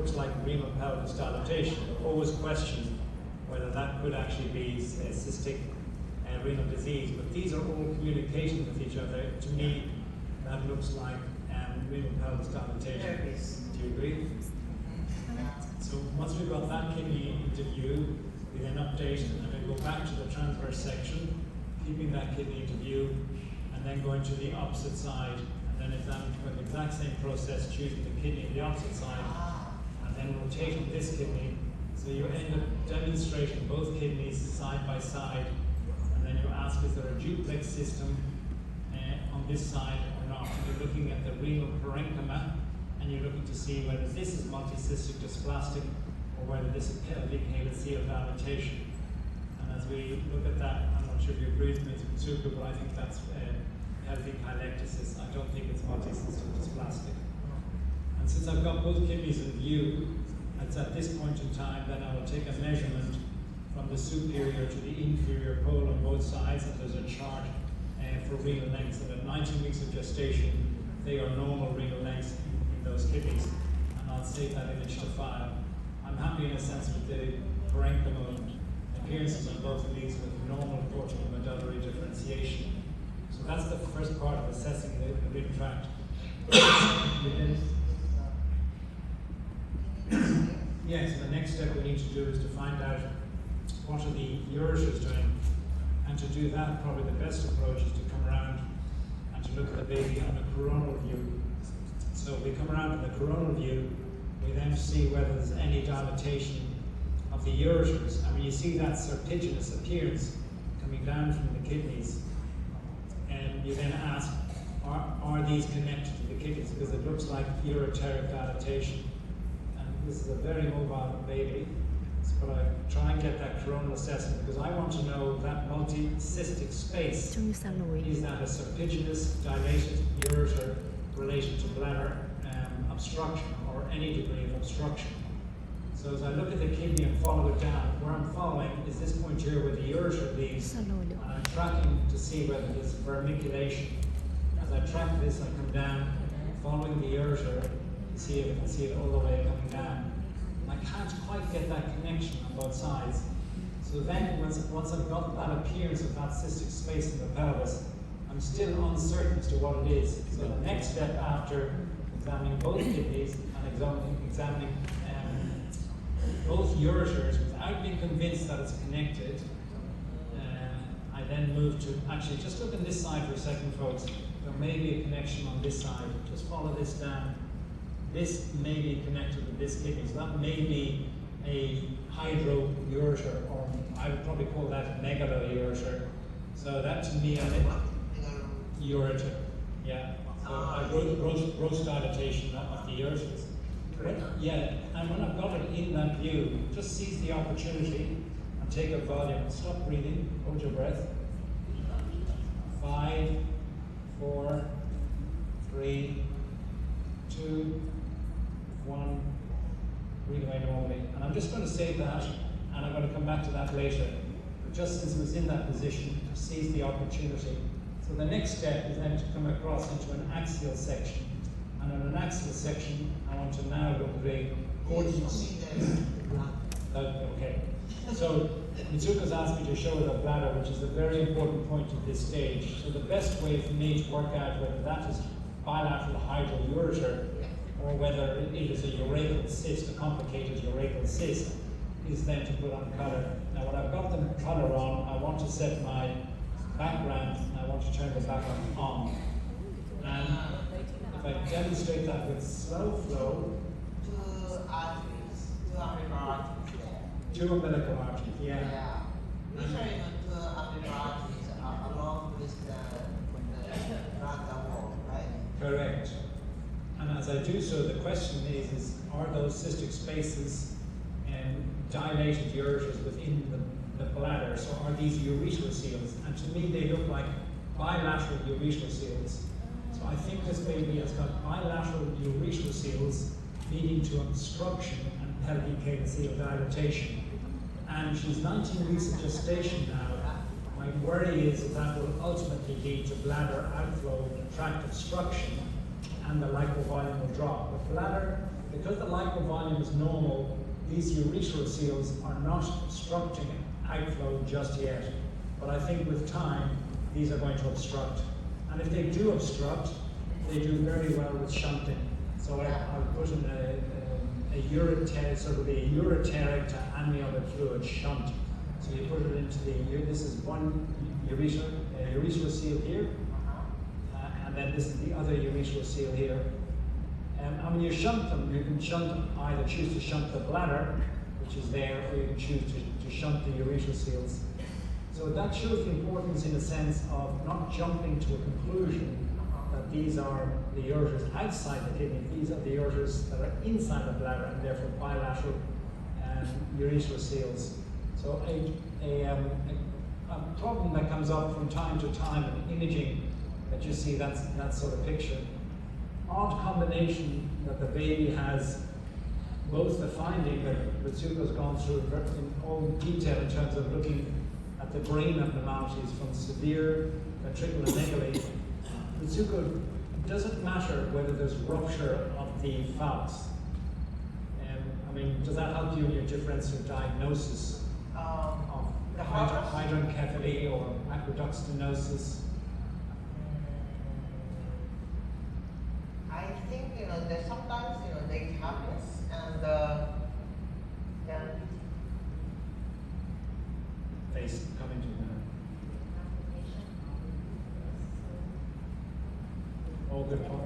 looks like renal pelvis dilatation. Always question whether that could actually be cystic renal disease, but these are all communicating with each other. To me, that looks like renal pelvis dilatation. Do you agree? So once we've got that kidney into view, we then update and then go back to the transverse section, keeping that kidney into view, and then going to the opposite side, and then examining the exact same process, choosing the kidney on the opposite side, and then rotating this kidney. So you end up demonstrating both kidneys side by side, and then you ask, is there a duplex system on this side or not? And you're looking at the renal parenchyma, and you're looking to see whether this is multicystic dysplastic or whether this is pelvic haloceal dilatation. And as we look at that, I'm not sure if you agree with me, Suku, but I think that's pelvic hylectasis. I don't think it's multicystic dysplastic. And since I've got both kidneys in view, it's at this point in time then I will take a measurement from the superior to the inferior pole on both sides, and there's a chart for renal lengths. And at 19 weeks of gestation, they are normal renal lengths in those kidneys, and I'll save that image to file. I'm happy in a sense with the parenchymal appearances on both of these with normal cortical medullary differentiation. So that's the first part of assessing the renal tract. Yes, so the next step we need to do is to find out what are the ureters doing, and to do that probably the best approach is to come around and to look at the baby on a coronal view. So we come around to the coronal view, we then see whether there's any dilatation of the ureters. I mean, you see that serpiginous appearance coming down from the kidneys, and you then ask, are these connected to the kidneys? Because it looks like ureteric dilatation. And this is a very mobile baby, but I try and get that coronal assessment because I want to know that multicystic space. Is that a serpiginous dilated ureter related to bladder obstruction or any degree of obstruction? So as I look at the kidney and follow it down, where I'm following is this point here where the ureter leaves, and I'm tracking to see whether there's vermiculation. As I track this, I come down, following the ureter, see if I can see it all the way coming down. I can't quite get that connection on both sides. So then, once I've got that appearance of that cystic space in the pelvis, I'm still uncertain as to what it is. So the next step after examining both kidneys and examining both ureters without being convinced that it's connected, I then move to, actually just look on this side for a second, folks. There may be a connection on this side. Just follow this down. This may be connected with this kidney, so that may be a hydroureter, or I would probably call that a megaloureter. So that to me, ureter, yeah. So gross dilatation of the ureters. Yeah, and when I've got it in that view, just seize the opportunity and take a volume. Stop breathing, hold your breath. 5, 4, 3, 2, 1, breathe away normally. And I'm just going to save that, and I'm going to come back to that later. But just since it was in that position, seize the opportunity. So the next step is then to come across into an axial section. And in an axial section, I want to now look at the coordinates. Okay. So Mitsuka's asked me to show the bladder, which is a very important point at this stage. So the best way for me to work out whether that is bilateral hydroureter or whether it is a urachal cyst, a complicated urachal cyst, is then to put on colour. Now when I've got the colour on, I want to set my background and I want to turn the background on. And if I demonstrate that with slow flow, two umbilical arteries, yeah. Usually the umbilical arteries are along with the bladder wall, right? Correct. And as I do so, the question is are those cystic spaces dilated ureters within the bladder? So are these urethral seals? And to me, they look like bilateral urethral seals. So I think this baby has got bilateral urethral seals leading to obstruction and pelvic haloceal dilatation. And she's 19 weeks of gestation now. My worry is that will ultimately lead to bladder outflow, tract obstruction, and the lipovolume will drop. The bladder, because the lipovolume is normal, these urethral seals are not obstructing outflow just yet. But I think with time, these are going to obstruct. And if they do obstruct, they do very well with shunting. So I'll put in a ureteric, sort of a ureteric to amniotic fluid shunt. So you put it into this is one urethral seal here, and then this is the other urethral seal here. And when you shunt them, you can either choose to shunt the bladder, which is there, or you can choose to shunt the urethral seals. So that shows the importance in a sense of not jumping to a conclusion that these are the ureters outside the kidney. These are the ureters that are inside the bladder and therefore bilateral urethral seals. So a problem that comes up from time to time in imaging that you see that sort of picture. Odd combination that the baby has both the finding that Ritsuko's gone through in all detail in terms of looking at the brain abnormalities from severe ventriculomegaly. Ritsuko, doesn't matter whether there's rupture of the phallus. I mean, does that help you in your differential diagnosis of hydranencephaly or aqueduct stenosis? I think that sometimes they happens and then Face coming to now. All good point.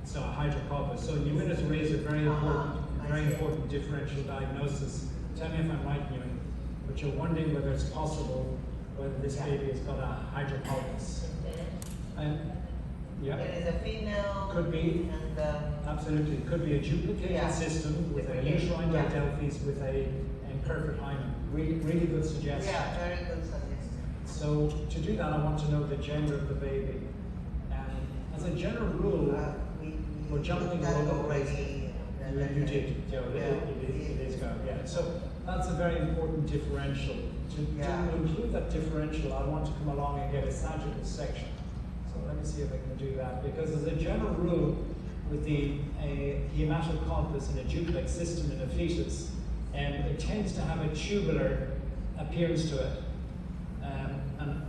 So hydrococcus. So you want to raise a very important differential diagnosis. Tell me if I'm right, Ewan, but you're wondering whether it's possible whether this baby has got a hydrococcus. Yeah. It is a female. Could be. And absolutely. It could be a duplicated system with a uterine didelphys with a imperfect hymen. Really good suggestion. Yeah, very good suggestion. So to do that, I want to know the gender of the baby. As a general rule, we're jumping all over the place. You did, Joe. It is going. Yeah. So that's a very important differential. To include that differential, I want to come along and get a sagittal section. So let me see if I can do that. Because as a general rule, with the hematococcus in a duplex system in a fetus, it tends to have a tubular appearance to it.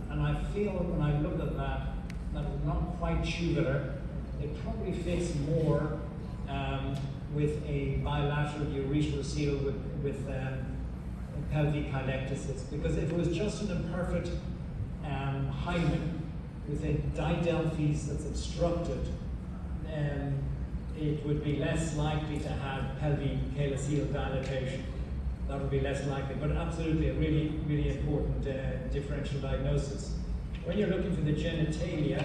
And I feel when I look at that it's not quite tubular. It probably fits more with a bilateral urethral seal with pelvic hylectasis. Because if it was just an imperfect hymen with a didelphys that's obstructed, it would be less likely to have pelvic calyceal dilatation. That would be less likely, but absolutely a really, really important differential diagnosis. When you're looking for the genitalia,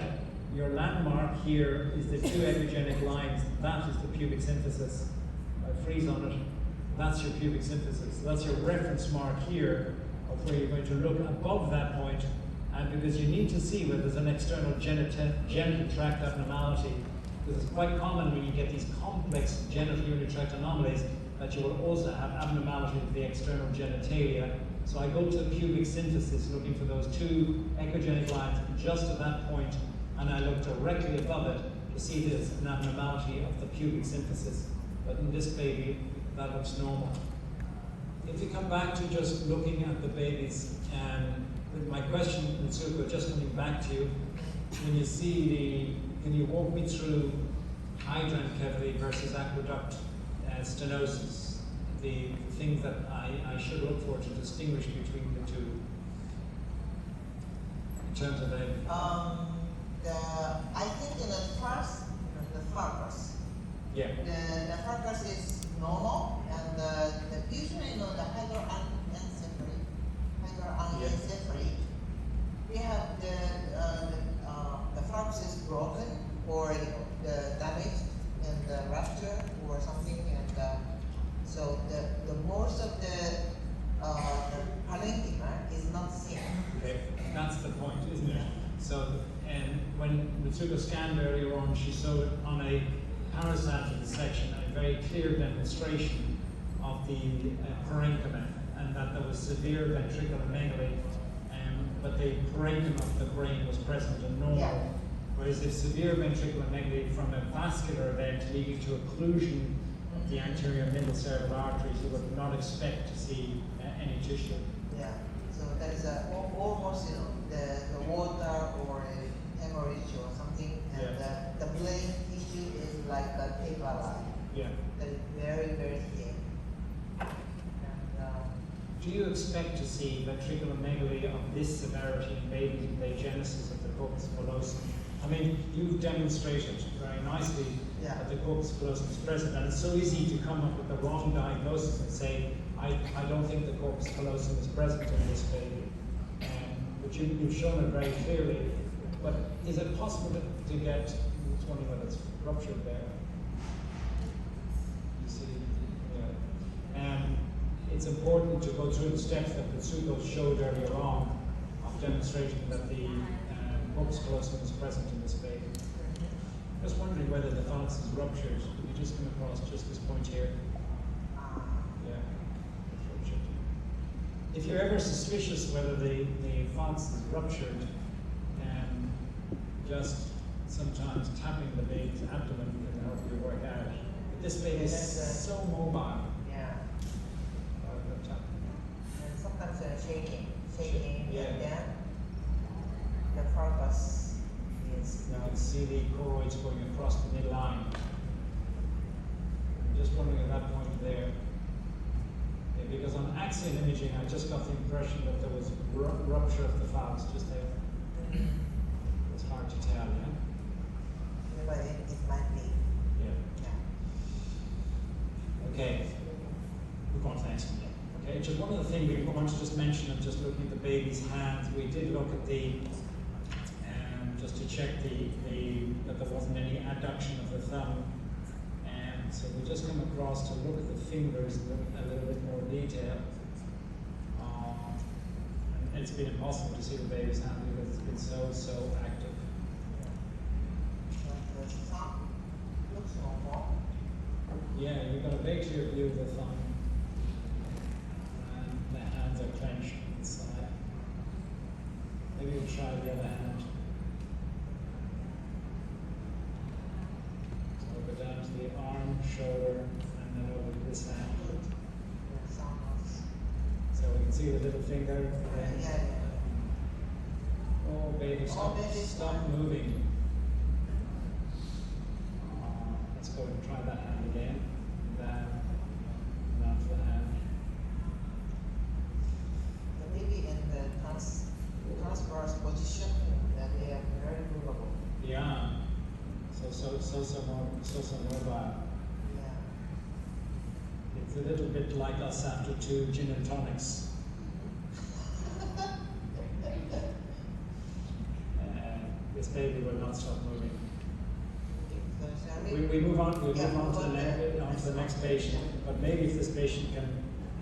your landmark here is the two epigenic lines. That is the pubic symphysis. I freeze on it. That's your pubic symphysis. That's your reference mark here of where you're going to look above that point, and because you need to see whether there's an external genital tract abnormality, because it's quite common when you get these complex genital urinary tract anomalies that you will also have abnormality of the external genitalia. So I go to the pubic symphysis looking for those two echogenic lines just at that point, and I look directly above it to see there's an abnormality of the pubic symphysis. But in this baby, that looks normal. If you come back to just looking at the babies, with my question, Mitsuko, just coming back to you, when you see can you walk me through hydranencephaly versus aqueduct stenosis, the things that I should look for to distinguish between the two in terms of I think in the first, the focus. Yeah. The focus is normal, and usually the hydranencephaly, we have the focus is broken or damaged and rupture or something, and so the most of the parenchyma is not seen. Okay, that's the point, isn't it? So, and when Mitsuko scanned earlier on, she showed it on a parasite dissection, a very clear demonstration of the parenchyma, and that there was severe ventriculomegaly, but the parenchyma of the brain was present and normal. Whereas if severe ventriculomegaly from a vascular event leading to occlusion of the anterior middle cerebral arteries, you would not expect to see any tissue. Yeah. So that is almost, the water or a hemorrhage or something, and the plain tissue is like a paper line. Yeah. That is very, very thin. And, do you expect to see ventriculomegaly of this severity in babies with agenesis of the corpus callosum? I mean, you've demonstrated very nicely that the corpus callosum is present, and it's so easy to come up with the wrong diagnosis and say, I don't think the corpus callosum is present in this baby. But you've shown it very clearly. But is it possible to get, I'm just wondering whether it's ruptured there. You see, it's important to go through the steps that Katsuko showed earlier on of demonstrating that the corpus callosum is present in this baby. I was wondering whether the thalamus is ruptured. Did you just come across just this point here? Yeah, it's ruptured. If you're ever suspicious whether the thalamus is ruptured, just sometimes tapping the baby's abdomen can help you work out. But this baby is so mobile. yeah. And sometimes shaking, Yeah. and then the corpus is. You can see the choroids going across the midline. I'm just wondering at that point there, because on axial imaging I just got the impression that there was rupture of the thalamus just there. It's hard to tell, yeah? But it might be. Yeah. Okay. We're going to the next one. Okay, just one other thing we want to just mention of just looking at the baby's hands. We did look at the, just to check that there wasn't any adduction of the thumb. And so we just come across to look at the fingers in a little bit more detail. And it's been impossible to see the baby's hand because it's been so active. The thumb looks normal. Yeah, you've got a very clear view of the thumb. And the hands are clenched inside. Maybe we'll try the other hand. So we'll go down to the arm, shoulder, and then over to this hand. So we can see the little finger. Yeah. Oh, baby, stop moving. Let's go and try that hand again. Down to the hand. The baby in the transverse position, that they are very movable. Yeah. So mobile. Yeah. It's a little bit like us after 2 gin and tonics. This baby will not stop moving. We move on. We move on to the next patient. But maybe if this patient can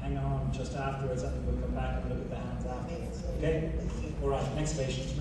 hang on just afterwards, I think we'll come back and look at the hands afterwards. Okay. All right. Next patient.